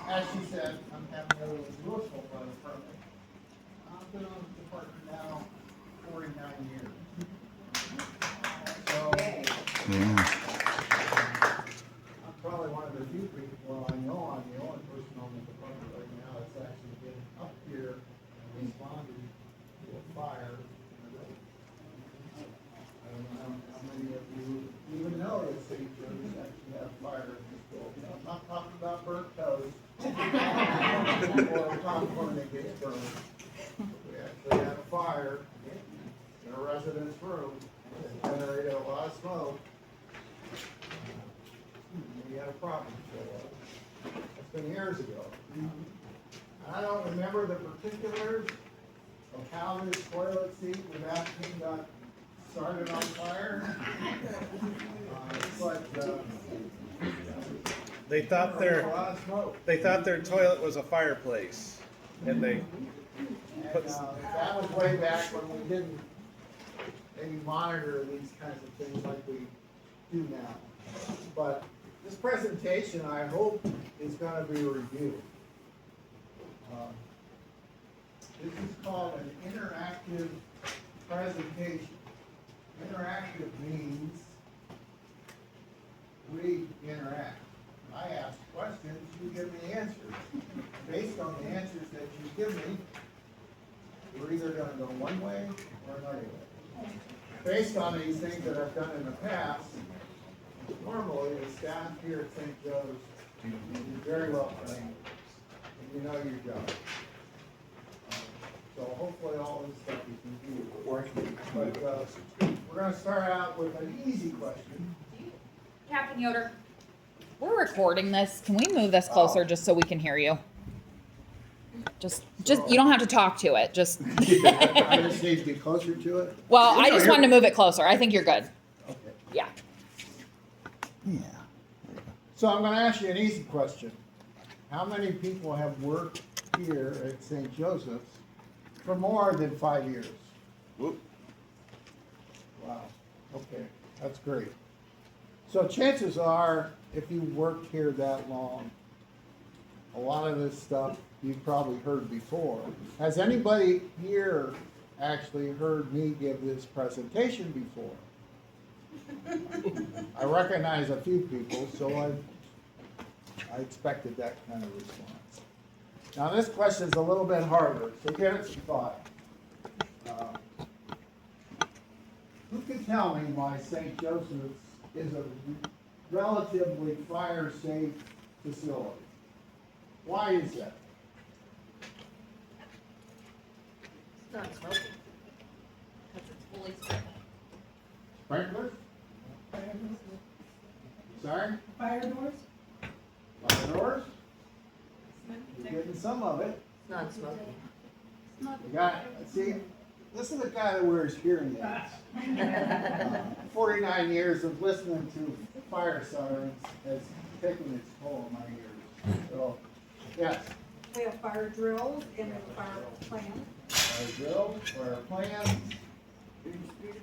as she said, I'm having a resourceful for the department. I've been on the department now 49 years. So Yeah. I'm probably one of the few people I know, I'm the only person on the department right now that's actually been up here and responded to a fire. I don't know how many of you even know that St. Joe's actually had a fire in this building. I'm not talking about burnt toast or popcorn that gets burned. We actually had a fire in a residence room that generated a lot of smoke. We had a problem, so it's been years ago. I don't remember the particulars of how this toilet seat with that thing got started on fire. But They thought there was a lot of smoke. their toilet was a fireplace, and they And that was way back when we didn't maybe monitor these kinds of things like we do now. But this presentation, I hope, is going to be reviewed. This is called an interactive presentation. Interactive means we interact. I ask questions, you give me answers. Based on the answers that you give me, we're either going to go one way or another way. Based on these things that I've done in the past, normally the staff here at St. Joe's is very well trained, and you know your job. So hopefully all this stuff you can do working. But we're going to start out with an easy question. Captain Yoder, we're recording this. Can we move this closer just so we can hear you? Just you don't have to talk to it. Just. I just need to get closer to it. Well, I just wanted to move it closer. I think you're good. Okay. Yeah. Yeah. So I'm going to ask you an easy question. How many people have worked here at St. Joseph's for more than 5 years? Whoop. Wow. Okay, that's great. So chances are, if you worked here that long, a lot of this stuff you've probably heard before. Has anybody here actually heard me give this presentation before? I recognize a few people, so I expected that kind of response. Now this question is a little bit harder, so give it some thought. Who can tell me why St. Joseph's is a relatively fire-safe facility? Why is that? It's not smoking. Because it's fully Sprinklers? Sorry? Fire doors? Fire doors? You're getting some of it. It's not smoking. You got, see, this is the guy that wears hearing aids. 49 years of listening to fire sirens has taken its toll on my ears. So, yes, We have fire drills and we have fire plan. fire drill, fire plans,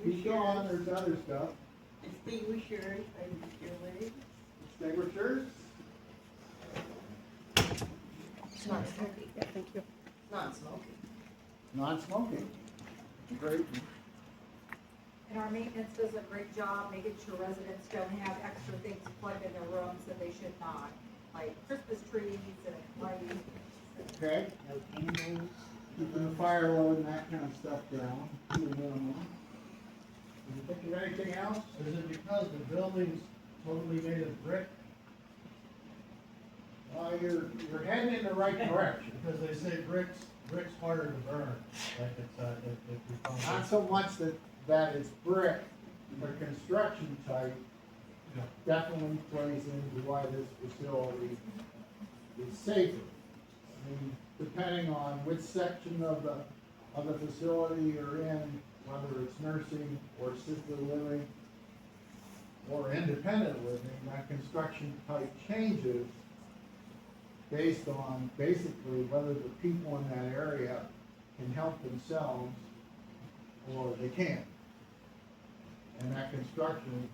keep going, there's other stuff. Extinguishers and extinguishers. Extinguishers, It's not smoking. Yeah, thank you. It's not smoking. non-smoking. Great. And our maintenance does a great job making sure residents don't have extra things plugged in their rooms that they should not, like Christmas trees and lighting. Okay. Keeping the fire load and that kind of stuff down to a minimum. Can you think of anything else? Is it because the building's totally made of brick? You're heading in the right direction. Because they say brick's harder to burn, like if you found. Not so much that it's brick, but construction type Yeah. definitely plays into why this facility is safer. I mean, depending on which section of the facility you're in, whether it's nursing or assisted living or independent living, that construction type changes based on basically whether the people in that area can help themselves or they can't. And that construction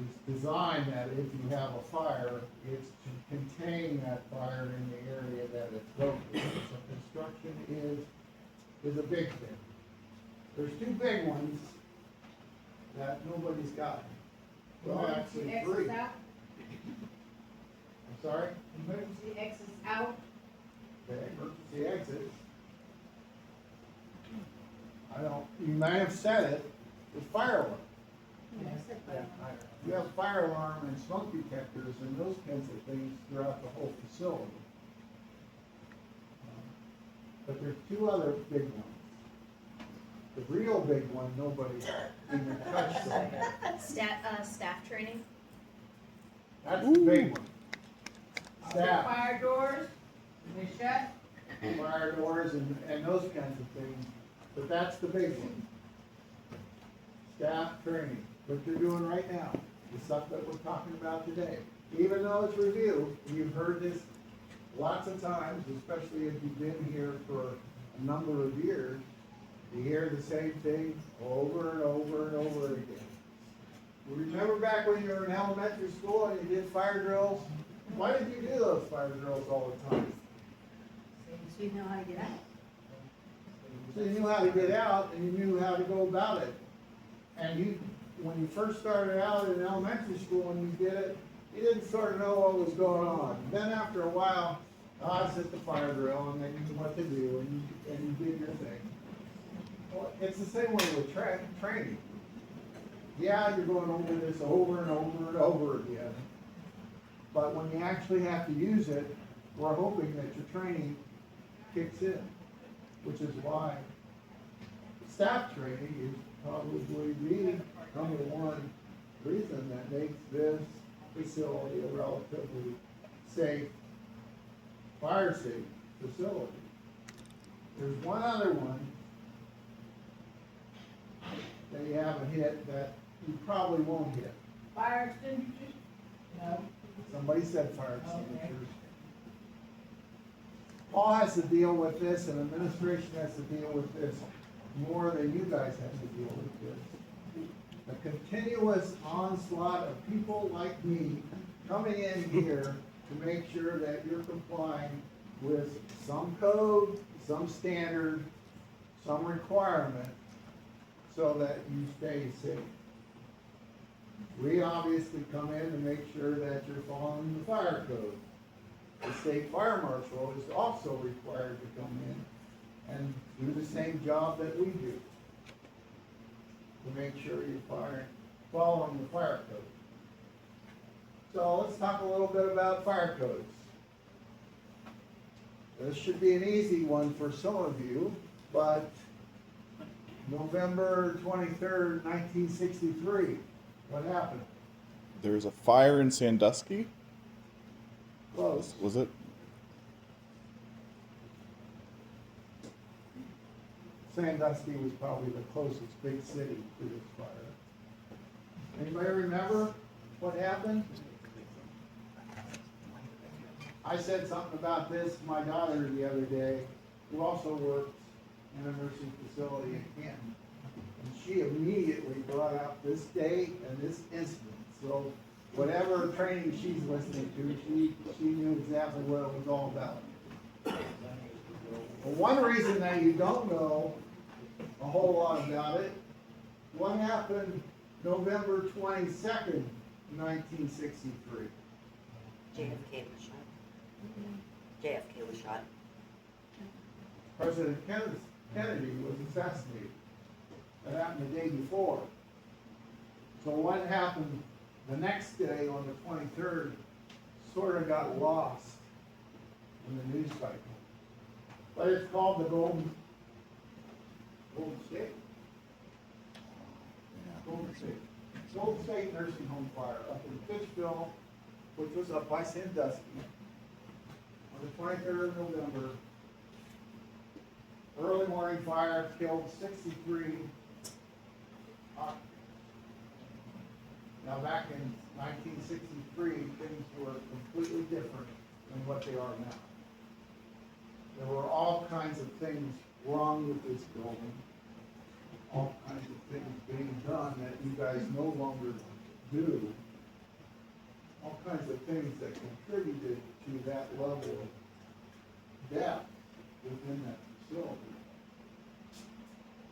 is designed that if you have a fire, it's to contain that fire in the area that it's located. So construction is a big thing. There's two big ones that nobody's got. Well, actually three. I'm sorry? Emergency exits out. The emergency exits. You may have said it, it's fire alarm. You have fire alarm and smoke detectors and those kinds of things throughout the whole facility. But there's two other big ones. The real big one, nobody even touched on. Staff training? That's the big one. Staff, Fire doors, they shut. fire doors and those kinds of things, but that's the big one. Staff training, what you're doing right now, the stuff that we're talking about today. Even though it's review, you've heard this lots of times, especially if you've been here for a number of years, you hear the same thing over and over and over again. You remember back when you were in elementary school and you did fire drills? Why did you do those fire drills all the time? So you know how to get out. So you knew how to get out and you knew how to go about it. And when you first started out in elementary school, when you did it, you didn't sort of know what was going on. Then after a while, I was at the fire drill and then you knew what to do and you did your thing. Well, it's the same way with training. Yeah, you're going over this over and over and over again. But when you actually have to use it, we're hoping that your training kicks in, which is why staff training is probably the number one reason that makes this facility a relatively safe, fire safe facility. There's one other one that you haven't hit that you probably won't hit. Fire extinguishers? No. Somebody said fire extinguishers. Paul has to deal with this and administration has to deal with this more than you guys have to deal with this. A continuous onslaught of people like me coming in here to make sure that you're complying with some code, some standard, some requirement, so that you stay safe. We obviously come in to make sure that you're following the fire code. The state fire marshal is also required to come in and do the same job that we do, to make sure you're following the fire code. So let's talk a little bit about fire codes. This should be an easy one for some of you, but November 23rd, 1963, what happened? There was a fire in Sandusky? Close. Was it? Sandusky was probably the closest big city to this fire. Anybody remember what happened? I said something about this to my daughter the other day, who also works in a nursing facility in Canton. And she immediately brought up this date and this incident. So whatever training she's listening to, she knew exactly what it was all about. Well, one reason that you don't know a whole lot about it, what happened November 22nd, 1963? JFK was shot. JFK was shot. President Kennedy was assassinated. That happened the day before. So what happened the next day on the 23rd sort of got lost in the news cycle. But it's called the Golden State. Golden State. Golden State Nursing Home Fire up in Fitchville, which was up by Sandusky, on the 23rd of November. Early morning fire killed 63 occupants. Now back in 1963, things were completely different than what they are now. There were all kinds of things wrong with this building, all kinds of things being done that you guys no longer do kinds of things that contributed to that level of depth within that facility.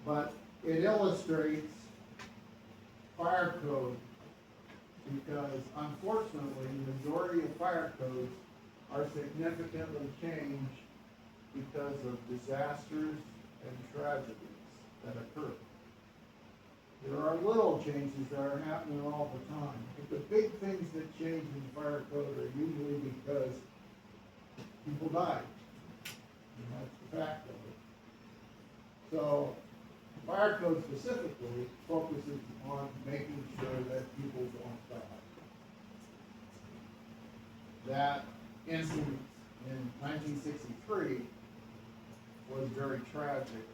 But it illustrates fire code because unfortunately, the majority of fire codes are significantly changed because of disasters and tragedies that occur. There are little changes that are happening all the time, but the big things that change in fire code are usually because people died. And that's the fact of it. So, fire code specifically focuses on making sure that people don't die. That incident in 1963 was very tragic.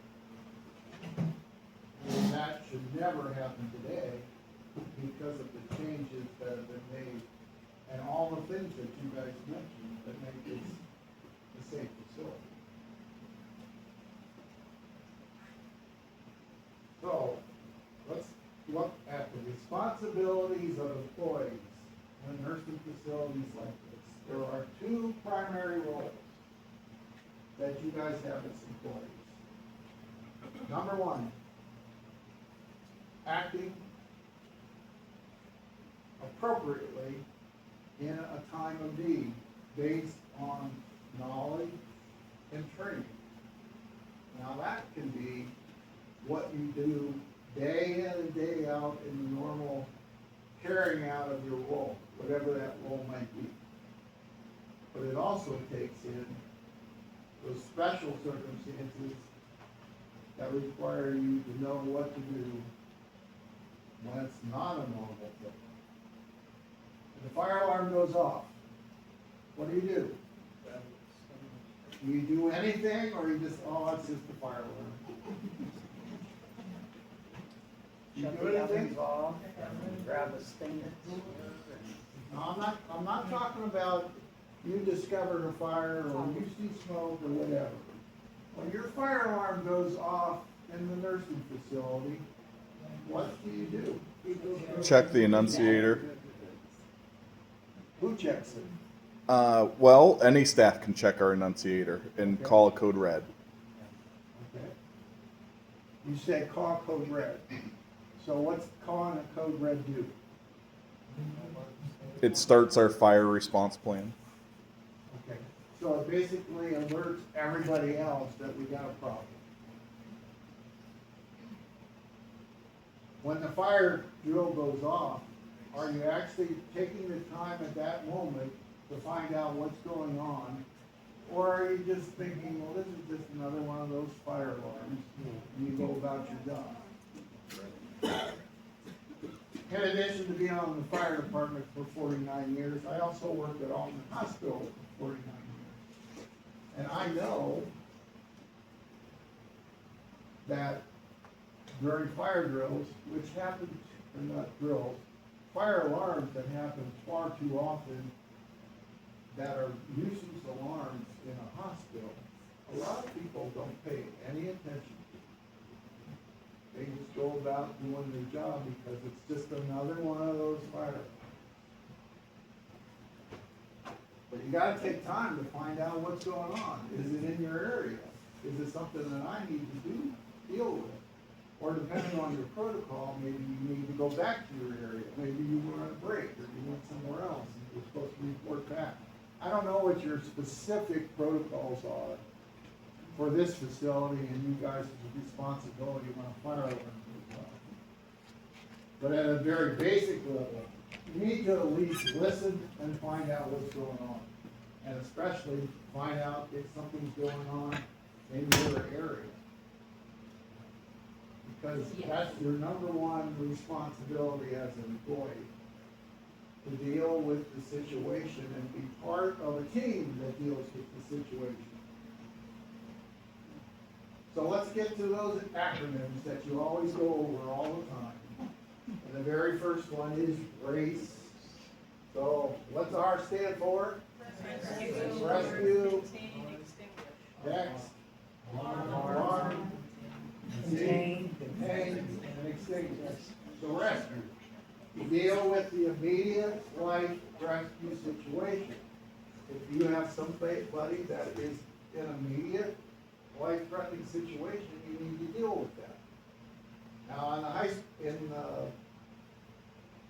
And that should never happen today because of the changes that have been made and all the things that you guys mentioned that make this a safe facility. So, let's look at the responsibilities of employees in nursing facilities like this. There are two primary roles that you guys have as employees. Number one, acting appropriately in a time of need based on knowledge and training. Now that can be what you do day in and day out in the normal carrying out of your role, whatever that role might be. But it also takes in those special circumstances that require you to know what to do when it's not a normal thing. If the fire alarm goes off, what do? Do you do anything, or you just, oh, it's just the fire alarm? You do anything? off, grab a stinger. No, I'm not talking about you discovered a fire, or you see smoke, or whatever. When your fire alarm goes off in the nursing facility, what do? Check the annunciator. Who checks it? Well, any staff can check our annunciator and call a code red. Okay. You said call code red. So what's calling a code red do? It starts our fire response plan. Okay. So it basically alerts everybody else that we got a problem. When the fire drill goes off, are you actually taking the time at that moment to find out what's going on? Or are you just thinking, well, this is just another one of those fire alarms, and you go about your job? In addition to being on the fire department for 49 years, I also worked at Alton Hospital for 49 years. And I know that during fire drills, which happen, or not drills, fire alarms that happen far too often that are nuisance alarms in a hospital, a lot of people don't pay any attention. They just go about doing their job because it's just another one of those fire alarms. But you gotta take time to find out what's going on. Is it in your area? Is it something that I need to deal with? Or depending on your protocol, maybe you need to go back to your area. Maybe you were on a break, or you went somewhere else, and you're supposed to report back. I don't know what your specific protocols are for this facility and you guys' responsibility when a fire alarm goes off. But at a very basic level, you need to at least listen and find out what's going on. And especially find out if something's going on in your area. Because that's your number one responsibility as an employee, to deal with the situation and be part of a team that deals with the situation. So let's get to those acronyms that you always go over all the time. And the very first one is RACE. So what's R stand for? Rescue. Next. Alarm. Contain, and extinguish. So rescue. deal with the immediate life rescue situation. If you have somebody that is in an immediate life-threatening situation, you need to deal with that. Now, in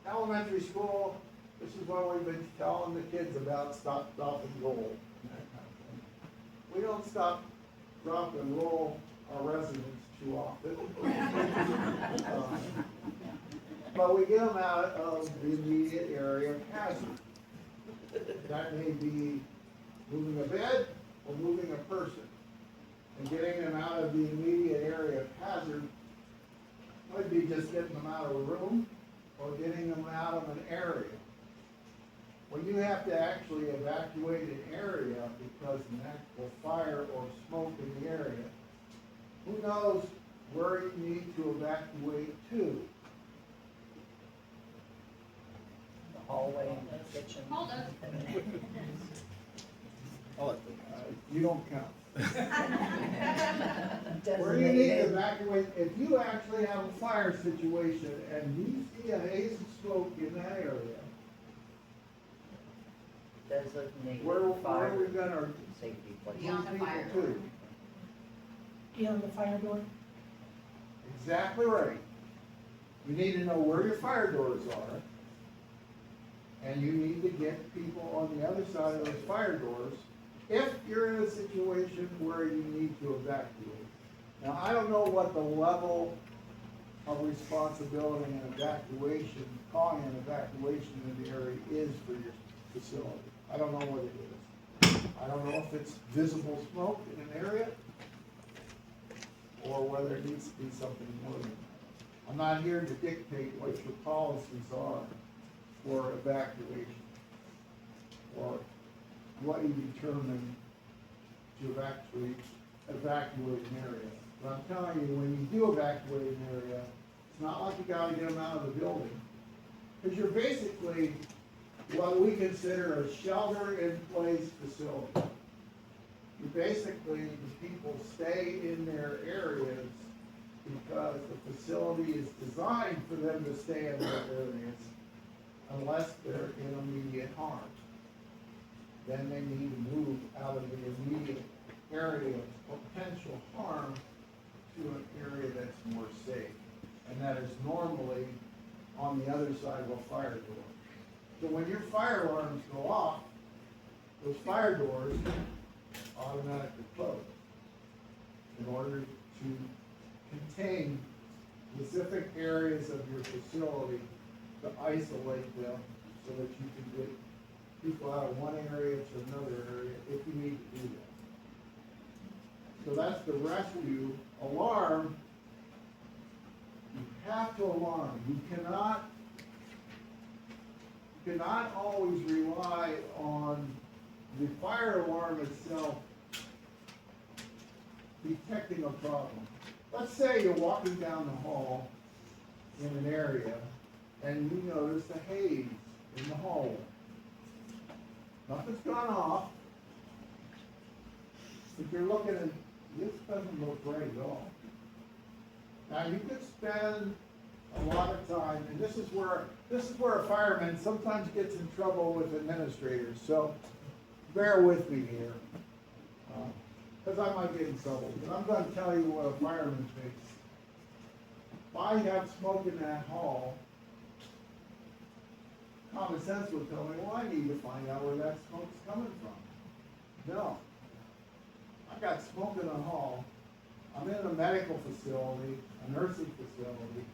elementary school, this is what we've been telling the kids about stop, and roll, and that kind of thing. We don't stop, drop, and roll our residents too often. But we get them out of the immediate area of hazard. That may be moving a bed or moving a person. And getting them out of the immediate area of hazard might be just getting them out of a room or getting them out of an area. When you have to actually evacuate an area because of an actual fire or smoke in the area, who knows where you need to evacuate to? The hallway and the kitchen. Hold up. I'll let You don't count. Where do you need to Designated. evacuate, if you actually have a fire situation and you see a haze of smoke in that area, Designated where are we fire gonna safety place. Beyond move the fire people door. to? Beyond the fire door? Exactly right. You need to know where your fire doors are, and you need to get people on the other side of those fire doors if you're in a situation where you need to evacuate. Now, I don't know what the level of responsibility and evacuation, calling an evacuation in the area is for your facility. I don't know what it is. I don't know if it's visible smoke in an area, or whether it needs to be something more than that. I'm not here to dictate what your policies are for evacuation, or what you determine to evacuate an area. But I'm telling you, when you do evacuate an area, it's not like you gotta get them out of the building. Because you're basically what we consider a shelter-in-place facility. You basically, the people stay in their areas because the facility is designed for them to stay in their areas unless they're in immediate harm. Then they need to move out of the immediate area of potential harm to an area that's more safe. And that is normally on the other side of a fire door. So when your fire alarms go off, those fire doors automatically close in order to contain specific areas of your facility to isolate them so that you can get people out of one area to another area if you need to do that. So that's the rescue alarm. You have to alarm. You cannot always rely on the fire alarm itself detecting a problem. Let's say you're walking down the hall in an area and you notice a haze in the hallway. Nothing's gone off. But you're looking at, this doesn't look right at all. Now you could spend a lot of time, and this is where a fireman sometimes gets in trouble with administrators, so bear with me here. Because I might get in trouble, but I'm gonna tell you what a fireman thinks. If I have smoke in that hall, common sense would tell me, well, I need to find out where that smoke's coming from. No. I got smoke in the hall. I'm in a medical facility, a nursing facility.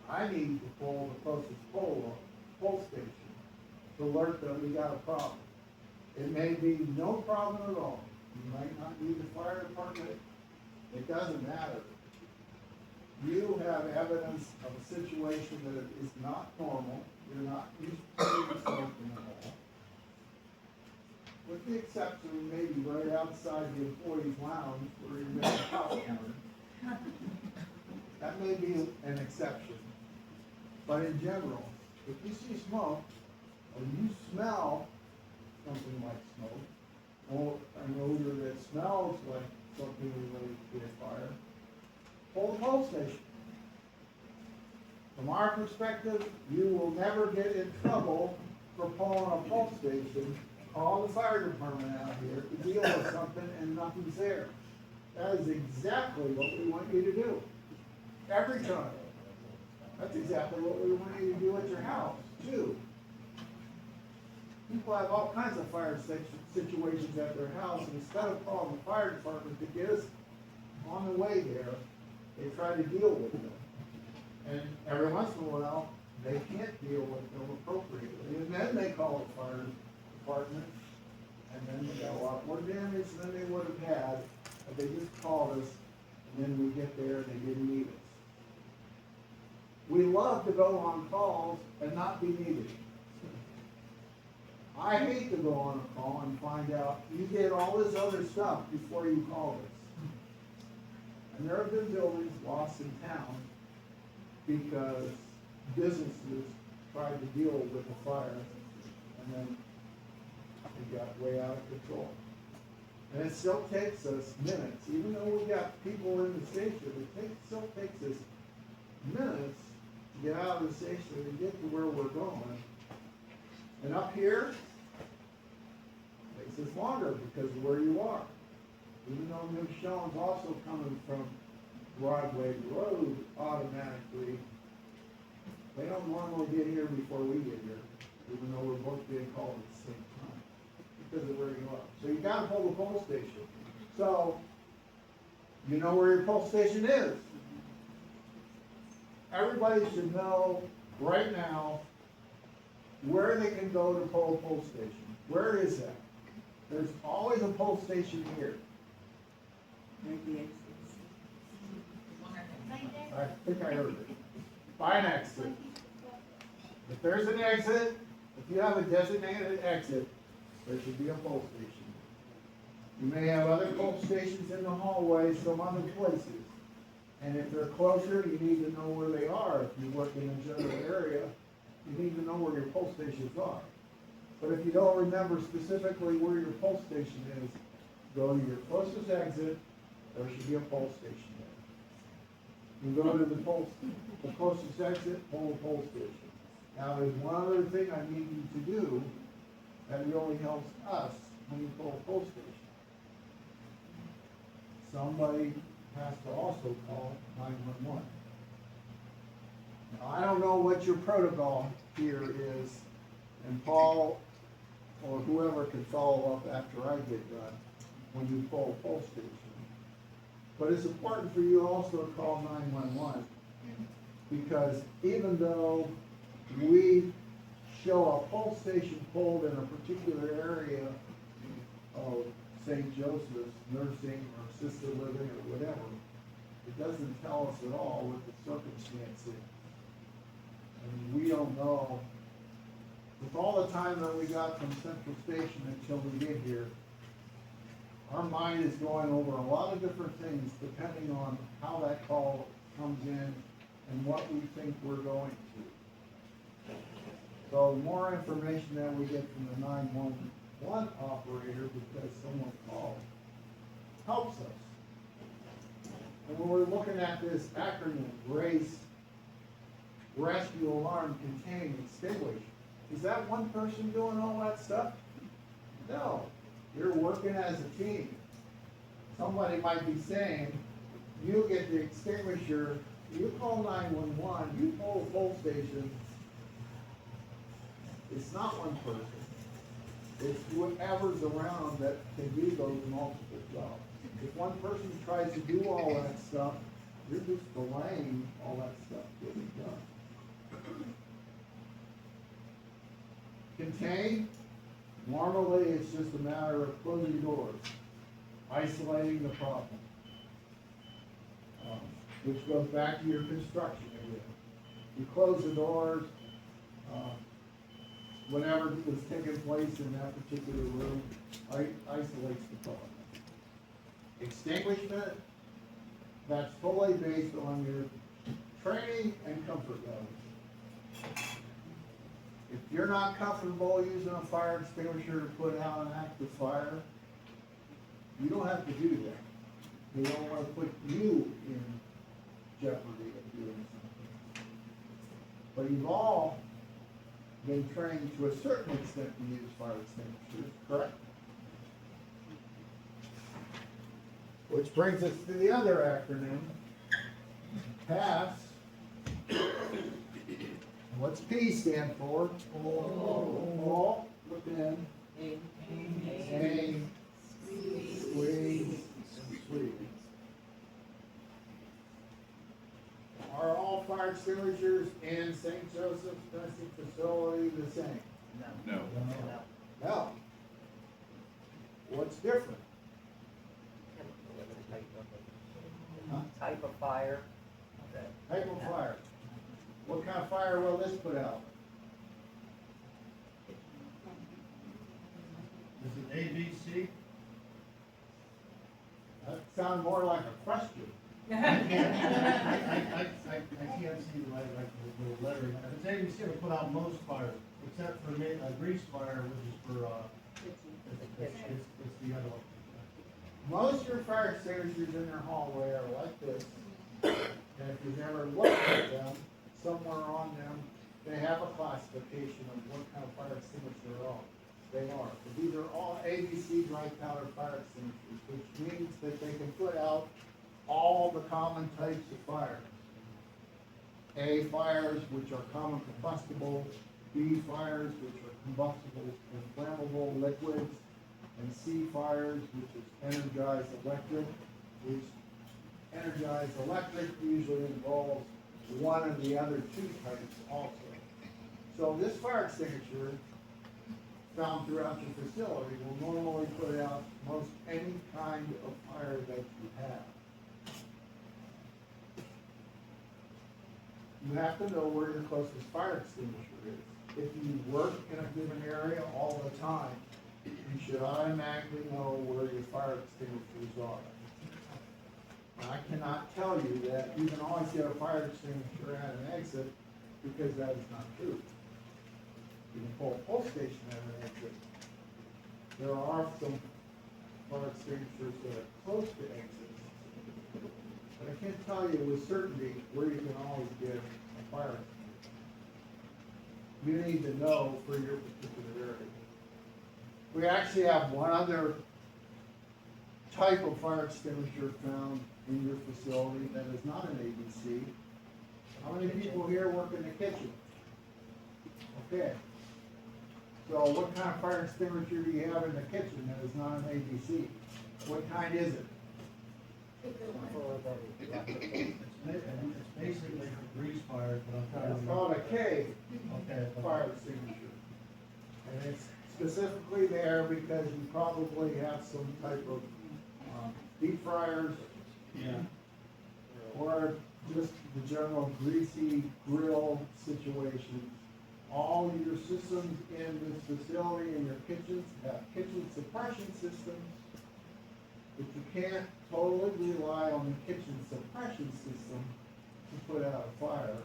I need to pull the closest pole station to alert them we got a problem. It may be no problem at all. You might not need the fire department. It doesn't matter. You have evidence of a situation that is not normal. You're not used to seeing smoke in the hall. With the exception of maybe right outside the employee's lounge where you're making a house counter. That may be an exception. But in general, if you see smoke, or you smell something like smoke, or an odor that smells like something related to a fire, pull the pole station. From our perspective, you will never get in trouble for pulling a pump station, call the fire department out here to deal with something and nothing's there. That is exactly what we want you to do. Every time. That's exactly what we want you to do at your house, too. People have all kinds of fire situations at their house, and instead of calling the fire department to get us on the way there, they try to deal with them. And every once in a while, they can't deal with them appropriately, and then they call the fire department, and then they got a lot more damage than they would have had if they just called us, and then we get there and they didn't need us. We love to go on calls and not be needed. I hate to go on a call and find out you did all this other stuff before you called us. And there have been buildings lost in town because businesses tried to deal with the fire and then it got way out of control. And it still takes us minutes, even though we got people in the station, still takes us minutes to get out of the station and get to where we're going. And up here, it takes us longer because of where you are. Even though New Sean's also coming from Broadway Road automatically, they don't normally get here before we get here, even though we're both being called at the same time, because of where you are. So you gotta pull the pole station. So, you know where your pole station is. Everybody should know right now where they can go to pull a pole station. Where is that? There's always a pole station here. I think I heard it. By an exit. If there's an exit, if you have a designated exit, there should be a pole station. You may have other pole stations in the hallway, some other places. And if they're closer, you need to know where they are. If you work in a general area, you need to know where your pole stations are. But if you don't remember specifically where your pole station is, go to your closest exit, there should be a pole station there. You go to the closest exit, pull a pole station. Now, there's one other thing I need you to do that really helps us when you pull a pole station. Somebody has to also call 911. Now, I don't know what your protocol here is, and Paul or whoever can follow up after I get done when you pull a pole station. But it's important for you also to call 911, because even though we show a pole station pulled in a particular area of St. Joseph's nursing or assisted living or whatever, it doesn't tell us at all what the circumstance is. And we don't know, with all the time that we got from Central Station until we get here, our mind is going over a lot of different things depending on how that call comes in and what we think we're going to. So the more information that we get from the 911 operator because someone called helps us. And when we're looking at this acronym, RACE, Rescue, Alarm, Contain, Extinguish, is that one person doing all that stuff? No. You're working as a team. Somebody might be saying, you get the extinguisher, you call 911, you pull a pole station. It's not one person. It's whoever's around that can do those multiple jobs. If one person tries to do all that stuff, you're just delaying all that stuff getting done. Contain, normally it's just a matter of closing doors, isolating the problem, which goes back to your construction again. You close the doors, whatever was taking place in that particular room isolates the problem. Extinguishment, that's fully based on your training and comfort levels. If you're not comfortable using a fire extinguisher to put out an active fire, you don't have to do that. They don't want to put you in jeopardy of doing something. But you've all been trained to a certain extent to use fire extinguishers, correct? Which brings us to the other acronym, PASS. What's P stand for? All, look in, aim, squeeze, and sweep. Are all fire extinguishers in St. Joseph's Nursing Facility the same? No. No. No. What's different? Huh? Type of fire. that- Type of fire. What kind of fire will this put out? Is it A, B, C? That sounds more like a question. I can't see the lettering. If it's A, B, C, it'll put out most fires, except for a grease fire, which is for, it's the other one. Most of your fire extinguishers in your hallway are like this. And if you've ever looked at them, somewhere on them, they have a classification of what kind of fire extinguisher they are. But these are all ABC dry powder fire extinguishers, which means that they can put out all the common types of fires. A fires, which are common combustible, B fires, which are combustible and flammable liquids, and C fires, which is energized electric, which energized electric usually involves one of the other two types also. So this fire extinguisher found throughout your facility will normally put out most any kind of fire that you have. You have to know where your closest fire extinguisher is. If you work in a given area all the time, you should automatically know where your fire extinguishers are. Now, I cannot tell you that you can always get a fire extinguisher at an exit, because that is not true. You can pull a pull station at an exit. There are some fire extinguishers that are close to exits. But I can't tell you with certainty where you can always get a fire extinguisher. You need to know for your particular area. We actually have one other type of fire extinguisher found in your facility that is not an ABC. How many people here work in the kitchen? Okay. So what kind of fire extinguisher do you have in the kitchen that is not an ABC? What kind is it? It's basically for grease fires, but I'm trying to. It's called a K Okay. fire extinguisher. And it's specifically there because you probably have some type of deep fryers, Yeah. or just the general greasy grill situation. All your systems in this facility and your kitchens have kitchen suppression systems, but you can't totally rely on the kitchen suppression system to put out a fire.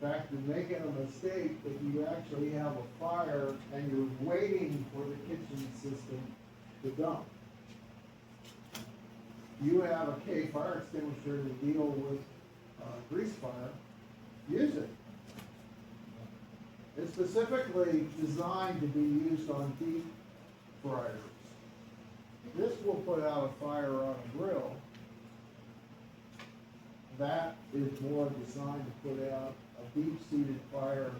In fact, you're making a mistake that you actually have a fire and you're waiting for the kitchen system to dump. You have a K fire extinguisher to deal with grease fire, use it. It's specifically designed to be used on deep fryers. This will put out a fire on a grill. That is more designed to put out a deep-seated fire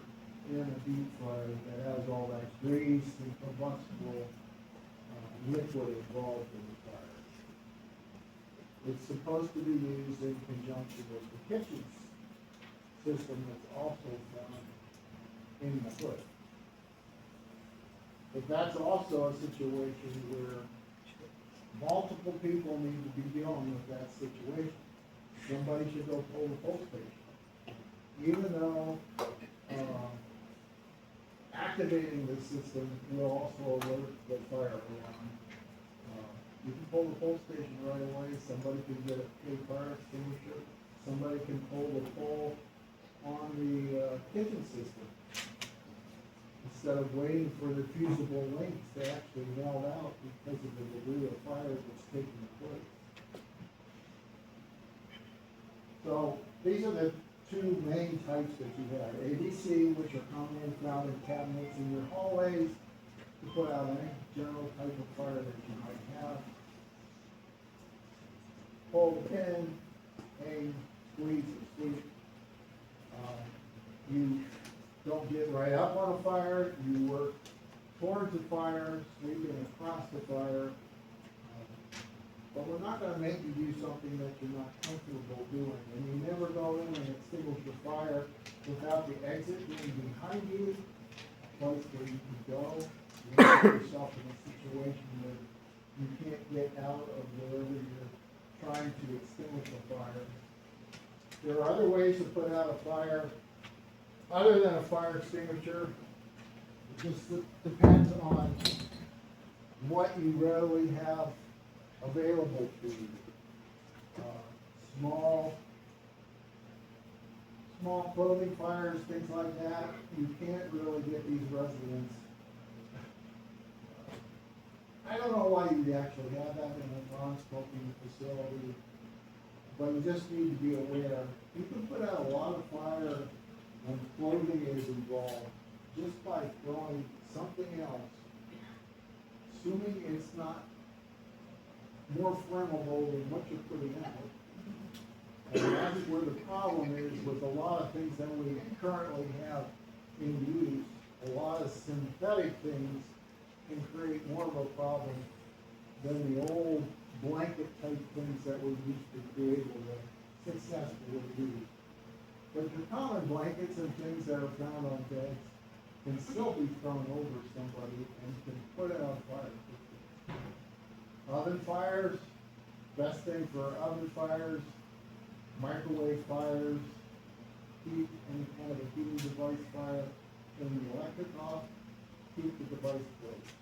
in a deep fryer that has all that grease and combustible liquid involved in the fire. It's supposed to be used in conjunction with the kitchen system that's also found in the hood. But that's also a situation where multiple people need to be dealing with that situation. Somebody should go pull the pull station. Even though activating the system will also alert the fire alarm. You can pull the pull station right away, somebody can get a fire extinguisher, somebody can pull the pull on the kitchen system. Instead of waiting for the fusible links to actually melt out because of the degree of fire that's taking place. So these are the two main types that you have. ABC, which are commonly found in cabinets in your hallways to put out any general type of fire that you might have. Hold pin, aim, squeeze, or sweep. You don't get right up on a fire, you work towards the fire, sweeping across the fire. But we're not gonna make you do something that you're not comfortable doing. And you never go in and extinguish the fire without the exit being behind you, a place where you can go. You don't put yourself in a situation where you can't get out of wherever you're trying to extinguish a fire. There are other ways to put out a fire other than a fire extinguisher. It just depends on what you readily have available to you. Small clothing fires, things like that, you can't really get these residents. I don't know why you'd actually have that in a non-smoking facility, but you just need to be aware. You can put out a lot of fire when clothing is involved just by throwing something else, assuming it's not more flammable than what you're putting out. And that's where the problem is with a lot of things that we currently have in use. A lot of synthetic things can create more of a problem than the old blanket type things that we used to be able to successfully use. But your common blankets and things that are found on beds can still be thrown over somebody and can put out a fire. Oven fires, best thing for oven fires, microwave fires, heat any kind of a heating device fire, turn the electric off, keep the device closed.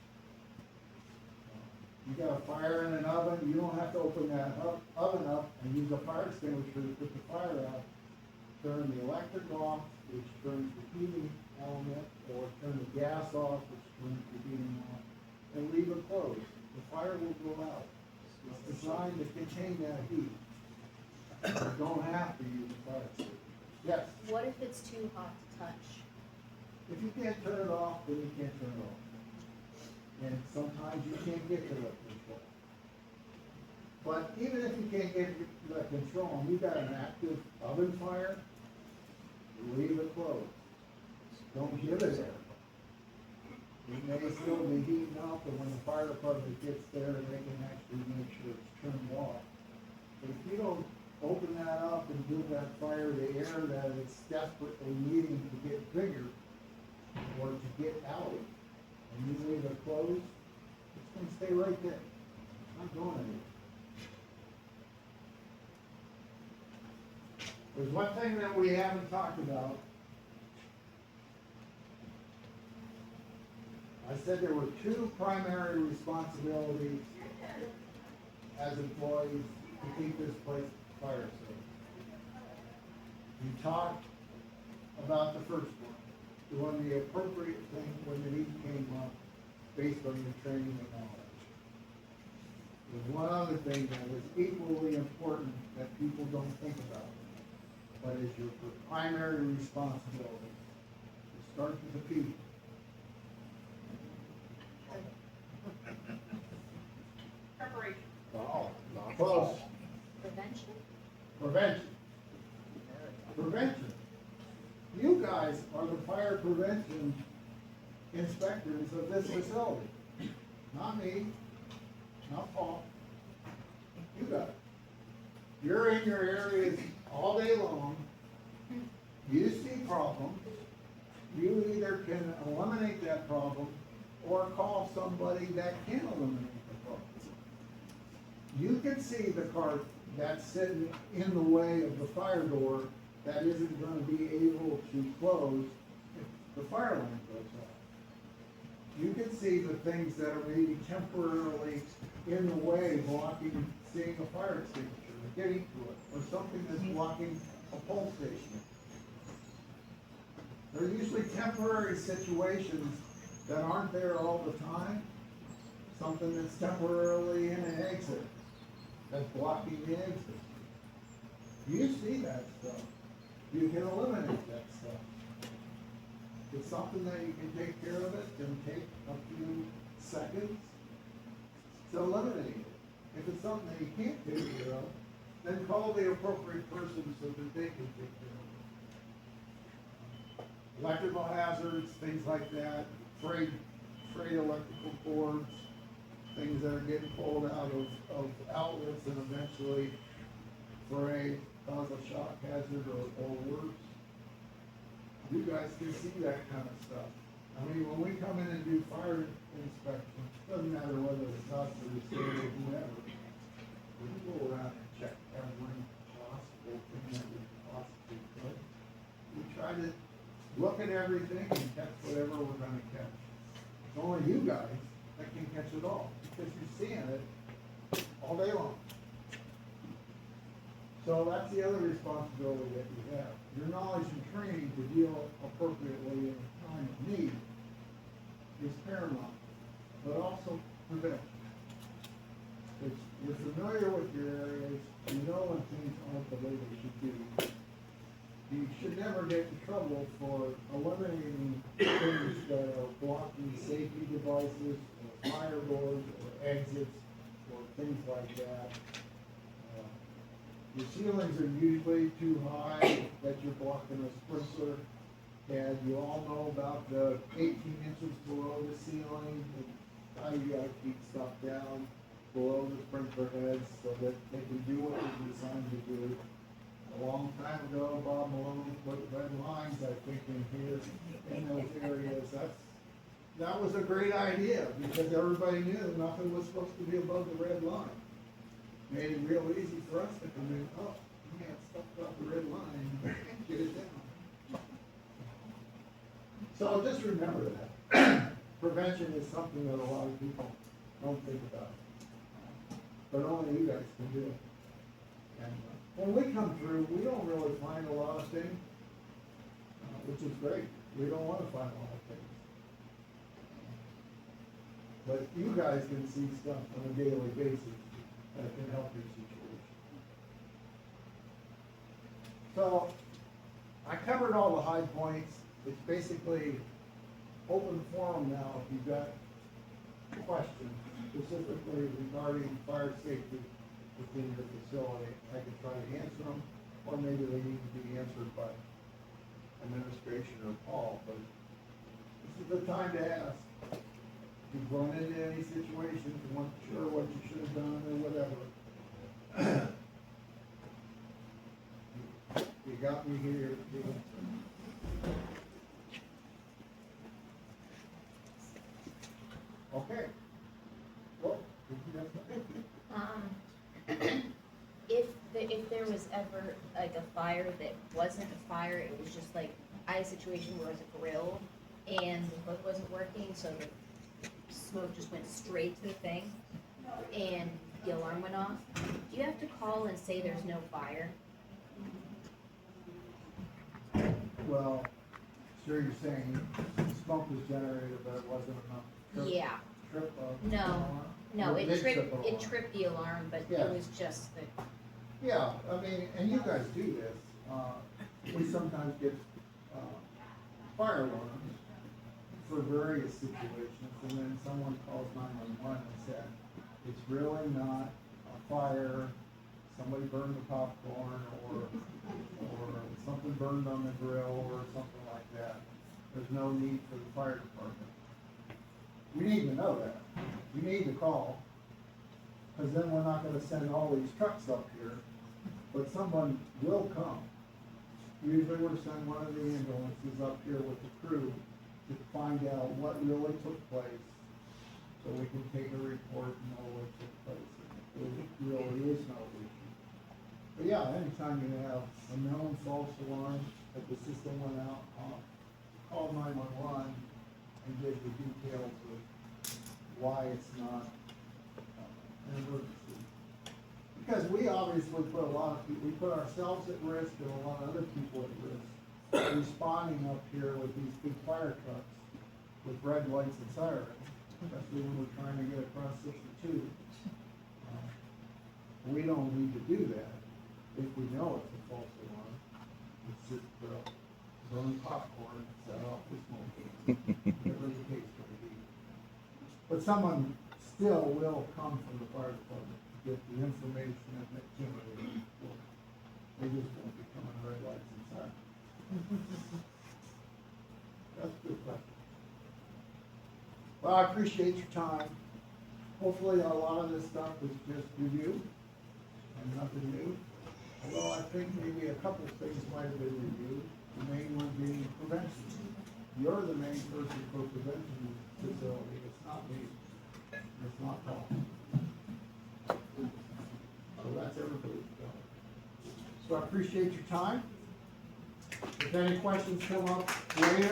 You got a fire in an oven, you don't have to open that oven up and use a fire extinguisher to put the fire out. Turn the electric off, which turns the heating element, or turn the gas off, which turns the heating off, and leave it closed. The fire will go out. It's designed to contain that heat. You don't have to use a fire extinguisher. Yes, What if it's too hot to touch? if you can't turn it off, then you can't turn it off. And sometimes you can't get to that control. But even if you can't get the control, and you've got an active oven fire, leave it closed. Don't give it air. It may still be heating up, and when the fire department gets there, they can actually make sure it's turned off. But if you don't open that up and give that fire the air that it's desperately needing to get bigger, or to get out, and you leave it closed, it's gonna stay right there. It's not going anywhere. There's one thing that we haven't talked about. I said there were two primary responsibilities as employees to keep this place fire safe. You talked about the first one, doing the appropriate thing when the need came up, based on your training and knowledge. There's one other thing that is equally important that people don't think about, but is your primary responsibility. It starts with the P. Preparation. Oh, not close. Prevention? Prevention. Prevention. You guys are the fire prevention inspectors of this facility. Not me, not Paul. You guys. You're in your areas all day long. You see problems. You either can eliminate that problem or call somebody that can eliminate the problem. You can see the cart that's sitting in the way of the fire door that isn't gonna be able to close if the fire line goes off. You can see the things that are maybe temporarily in the way, blocking seeing a fire extinguisher, or getting to it, or something that's blocking a pole station. They're usually temporary situations that aren't there all the time. Something that's temporarily in an exit, that's blocking the exit. You see that stuff. you can eliminate that stuff. If it's something that you can take care of it, then take a few seconds to eliminate it. If it's something that you can't take care of, then call the appropriate person so that they can take care of it. Electrical hazards, things like that, frayed electrical cords, things that are getting pulled out of outlets and eventually fray, cause a shock hazard or worse. You guys can see that kind of stuff. I mean, when we come in and do fire inspection, doesn't matter whether it's us or the state or whoever, we go around and check every possible thing that we possibly could. We try to look at everything and catch whatever we're gonna catch. It's only you guys that can catch it all, because you're seeing it all day long. So that's the other responsibility that you have. Your knowledge and training to deal appropriately in a time of need is paramount, but also prevention. You're familiar with your areas, you know when things aren't the way they should be. You should never get in trouble for eliminating things that are blocking safety devices, or fire doors, or exits, or things like that. Your ceilings are usually too high that you're blocking a sprinkler. And you all know about the 18 inches below the ceiling, and how you gotta keep stuff down below the sprinkler heads so that they can do what they're designed to do. A long time ago, Bob Maloney put red lines, I think, in here, in those areas. That was a great idea, because everybody knew nothing was supposed to be above the red line. Made it real easy for us to come in, oh, we have stuff above the red line, get it down. So just remember that. Prevention is something that a lot of people don't think about. But only you guys can do it. And when we come through, we don't really find a lot of things, which is great. We don't want to find a lot of things. But you guys can see stuff on a daily basis that can help your situation. So, I covered all the high points. It's basically open forum now if you've got questions specifically regarding fire safety within your facility. I can try to answer them, or maybe they need to be answered by administration or Paul, but this is the time to ask. If you've run into any situations, you weren't sure what you should have done or whatever. You got me here. Okay. Well, If there was ever like a fire that wasn't a fire, it was just like, I had a situation where it was a grill and the hook wasn't working, so the smoke just went straight to the thing and the alarm went off. Do you have to call and say there's no fire? Well, sure, you're saying smoke was generated, but it wasn't enough. Yeah. Trip No, alarm? no, Or it did tripped, trip an it alarm? tripped the alarm, but Yeah. it was just the, Yeah, I mean, and you guys do this, we sometimes get, fire alarms for various situations, and then someone calls 911 and said, it's really not a fire, somebody burned the popcorn, or something burned on the grill, or something like that. There's no need for the fire department. We need to know that, we need to call, because then we're not gonna send all these trucks up here, but someone will come. Usually we'll send one of the ambulances up here with the crew to find out what really took place, so we can take a report and know what took place. If there really is no issue. But yeah, anytime you have a known false alarm, that the system went out, call 911 and give the details of why it's not an emergency. Because we obviously put a lot of people, we put ourselves at risk and a lot of other people at risk, responding up here with these big fire trucks with red lights and sirens, especially when we're trying to get across 62. We don't need to do that if we know it's a false alarm. It's just, burning popcorn, set off the smoke, whatever the case may be. But someone still will come from the fire department to get the information and make generally. They just won't be coming red lights and sirens. That's a good question. Well, I appreciate your time. Hopefully, a lot of this stuff is just review and nothing new. Although I think maybe a couple of things might have been reviewed. The main one being prevention. You're the main person for prevention facility. It's not me. It's not Paul. So that's everybody. So I appreciate your time. If any questions come up later,